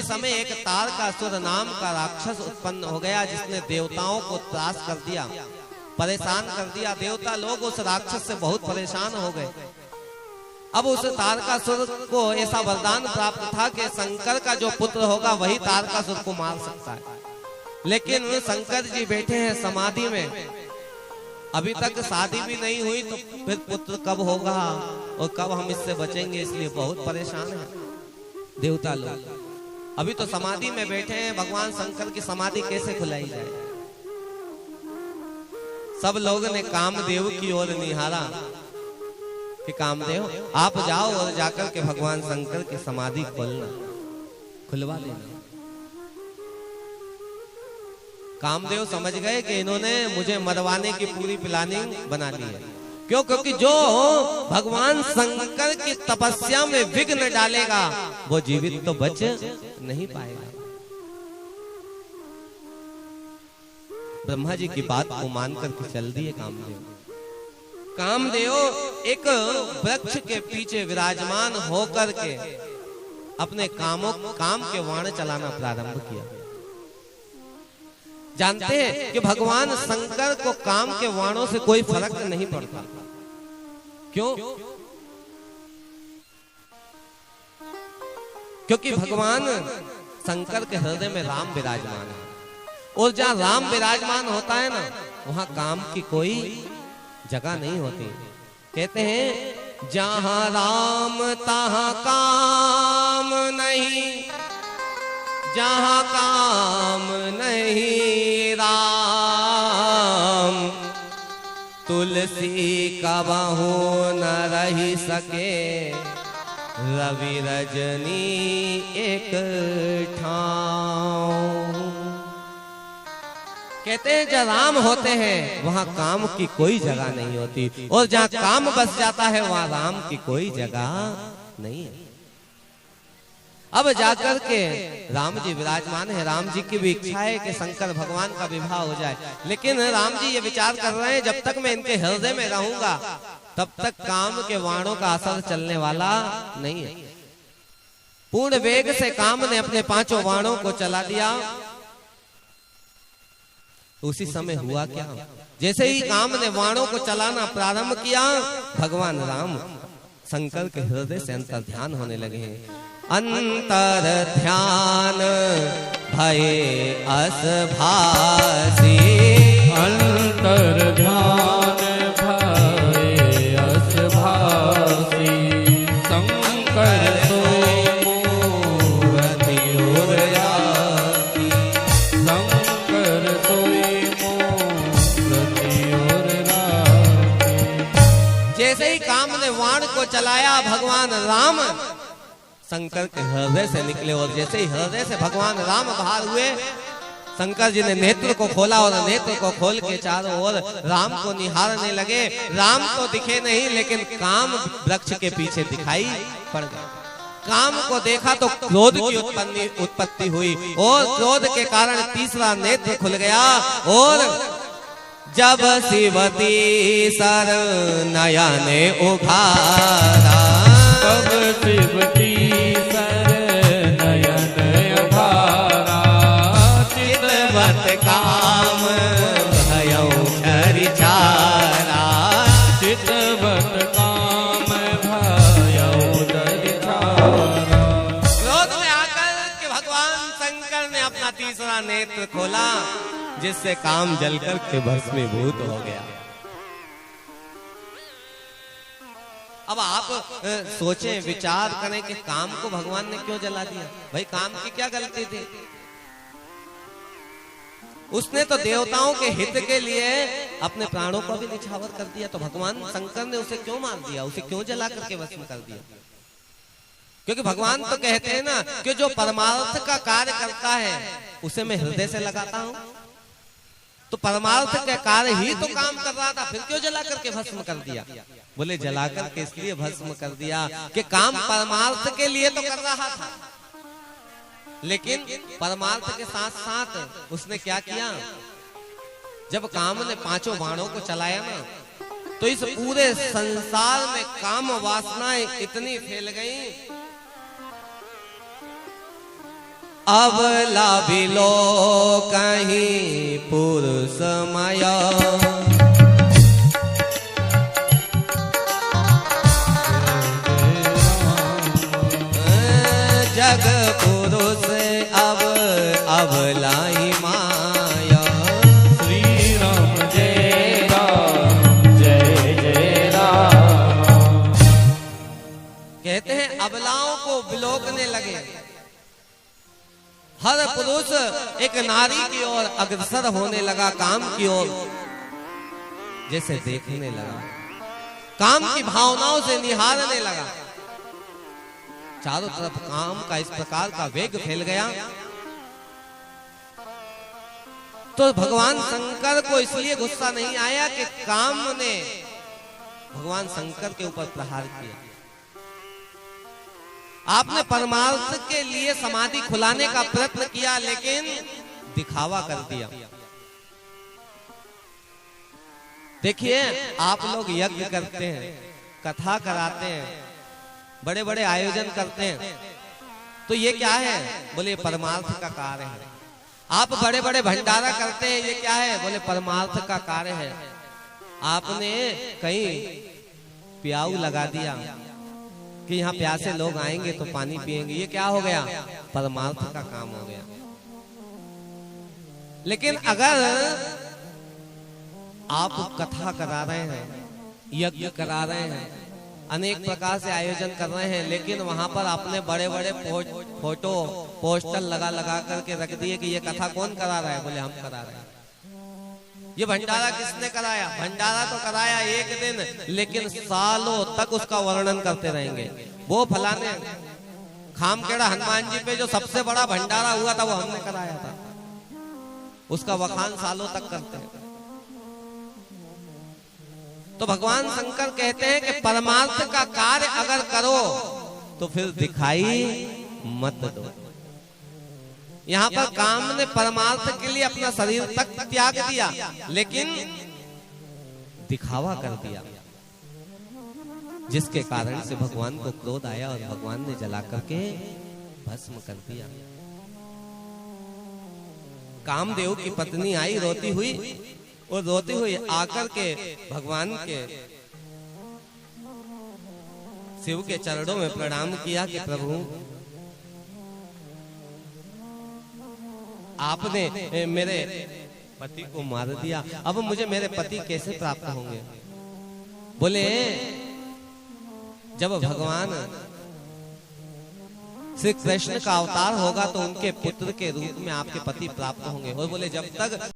उसी समय एक तारकासुर नाम का राक्षस उत्पन्न हो गया, जिसने देवताओं को त्रास कर दिया, परेशान कर दिया। देवता लोग उस राक्षस से बहुत परेशान हो गए। अब उस तारकासुर को ऐसा वरदान प्राप्त था कि शंकर का जो पुत्र होगा वही तारकासुर को मार सकता है। लेकिन शंकर जी बैठे हैं समाधि में, अभी तक शादी भी नहीं हुई, तो फिर पुत्र कब होगा और कब हम इससे बचेंगे, इसलिए बहुत परेशान है देवता लोग। अभी तो समाधि में बैठे हैं, भगवान शंकर की समाधि कैसे खुलाई जाए। सब लोगों ने कामदेव की ओर निहारा कि कामदेव आप जाओ और जाकर के भगवान शंकर की समाधि खुलवा देना। कामदेव समझ गए कि इन्होंने मुझे मरवाने की पूरी प्लानिंग बना ली है। क्यों? क्योंकि जो भगवान शंकर की तपस्या में विघ्न डालेगा वो जीवित तो बच नहीं पाएगा। ब्रह्मा जी की बात को मानकर के चल दिए कामदेव। कामदेव एक वृक्ष के पीछे विराजमान होकर के अपने काम के वाण चलाना प्रारंभ किया। जानते हैं कि भगवान शंकर को काम के वाणों से कोई फर्क नहीं पड़ता। क्यों? क्योंकि भगवान शंकर के हृदय में राम विराजमान है, और जहां राम विराजमान होता है ना, वहां काम की कोई जगह नहीं होती। कहते हैं जहां राम तहां काम नहीं, जहां काम नहीं राम, तुलसी कबहू न रही सके, रवि रजनी एक ठाव। कहते हैं जहाँ राम होते हैं वहां काम की कोई जगह नहीं होती, और जहाँ काम बस जाता है वहां राम की कोई जगह नहीं है। अब जाकर के राम जी विराजमान है। राम जी की भी इच्छा है कि शंकर भगवान का विवाह हो जाए, लेकिन राम जी ये विचार कर रहे हैं जब तक मैं इनके हृदय में रहूंगा तब तक काम के वाणों का असर चलने वाला नहीं है। पूर्ण वेग से काम ने अपने पांचों वाणों को चला दिया। उसी समय हुआ क्या, जैसे ही काम ने वाणों को चलाना प्रारंभ किया, भगवान राम शंकर के हृदय से अंतर ध्यान होने लगे। अंतर ध्यान भये अस भासी, अंतर ध्यान भये अस भासी, शंकर सोई मूर्ति उर्याती, शंकर सोई मूर्ति उर्याती। जैसे ही काम ने वाण को चलाया, भगवान राम शंकर के हृदय से निकले, और जैसे ही हृदय से भगवान राम बाहर हुए, शंकर जी ने नेत्र को खोला और नेत्र को खोल के चारों ओर राम को निहारने लगे। राम तो दिखे नहीं, लेकिन काम वृक्ष के पीछे दिखाई पड़ गए। काम को देखा तो क्रोध की उत्पत्ति हुई, और क्रोध के कारण तीसरा नेत्र खुल गया, और जब शिवती सर नयने उघारा, तब शिवती सर नयन उघारा, चितवत काम भयउ धरिचारा, चितवत काम भयउ धरिचारा। क्रोध में आकर के भगवान शंकर ने अपना तीसरा नेत्र खोला, जिससे काम जलकर के भस्मीभूत हो गया। अब आप सोचें, विचार करें कि काम को भगवान ने क्यों जला दिया। भाई काम की क्या गलती थी? उसने तो देवताओं के हित के लिए अपने प्राणों को भी निछावर कर दिया, तो भगवान शंकर ने उसे क्यों मार दिया, उसे क्यों जला करके भस्म कर दिया? क्योंकि भगवान तो कहते हैं ना कि जो परमार्थ का कार्य करता है उसे मैं हृदय से लगाता हूं। तो परमार्थ का कार्य ही तो काम कर रहा था, फिर क्यों जला करके भस्म कर दिया? बोले जला करके इसलिए भस्म कर दिया कि काम परमार्थ के लिए तो कर रहा था, लेकिन परमार्थ के साथ साथ उसने क्या किया, जब काम ने पांचों बाणों को चलाया ना, तो इस पूरे संसार में काम वासनाएं इतनी फैल गई अबला बिलो कहीं पुरुष माया, जग पुरुष अब अबला ही माया। श्री राम जय राम जय जय राम। कहते हैं अबलाओं को बिलोकने लगे, हर पुरुष एक नारी की ओर अग्रसर होने लगा, काम की ओर जैसे देखने लगा, काम की भावनाओं से निहारने लगा। चारों तरफ काम का इस प्रकार का वेग फैल गया तो भगवान शंकर को इसलिए गुस्सा नहीं आया कि काम ने भगवान शंकर के ऊपर प्रहार किया। आपने परमार्थ के लिए समाधि खुलाने का प्रयत्न किया लेकिन दिखावा कर दिया। देखिए, आप लोग यज्ञ करते हैं, कथा कराते हैं, बड़े बड़े आयोजन करते हैं, तो ये क्या है? बोले परमार्थ का कार्य है। आप बड़े बड़े भंडारा करते हैं, ये क्या है? बोले परमार्थ का कार्य है। आपने कहीं प्याऊ लगा दिया कि यहाँ प्यासे लोग आएंगे तो पानी पिएंगे, ये क्या हो गया? परमार्थ का काम हो गया। लेकिन अगर आप कथा करा रहे हैं, यज्ञ करा रहे हैं, अनेक प्रकार से आयोजन कर रहे हैं, लेकिन वहां पर आपने बड़े बड़े फोटो पोस्टर लगा करके रख दिए कि ये कथा कौन करा रहा है? बोले हम करा रहे हैं। ये भंडारा किसने कराया? भंडारा तो कराया एक दिन, लेकिन सालों तक उसका वर्णन करते रहेंगे। वो फलाने खामखेड़ा हनुमान जी पे जो सबसे बड़ा भंडारा हुआ था वो हमने कराया था, उसका वखान सालों तक करते हैं। तो भगवान शंकर कहते हैं कि परमार्थ का कार्य अगर करो तो फिर दिखाई मत दो। यहां पर काम ने परमार्थ के लिए अपना शरीर तक त्याग दिया, लेकिन दिखावा कर दिया, जिसके कारण से भगवान को क्रोध आया और भगवान ने जला करके भस्म कर दिया। कामदेव की पत्नी आई रोती हुई, और रोती हुई आकर के भगवान के शिव के चरणों में प्रणाम किया कि प्रभु आपने मेरे पति को मार दिया, अब मुझे मेरे पति कैसे प्राप्त होंगे? बोले जब भगवान श्री कृष्ण का अवतार होगा तो उनके पुत्र के रूप में आपके पति प्राप्त होंगे। और बोले जब तक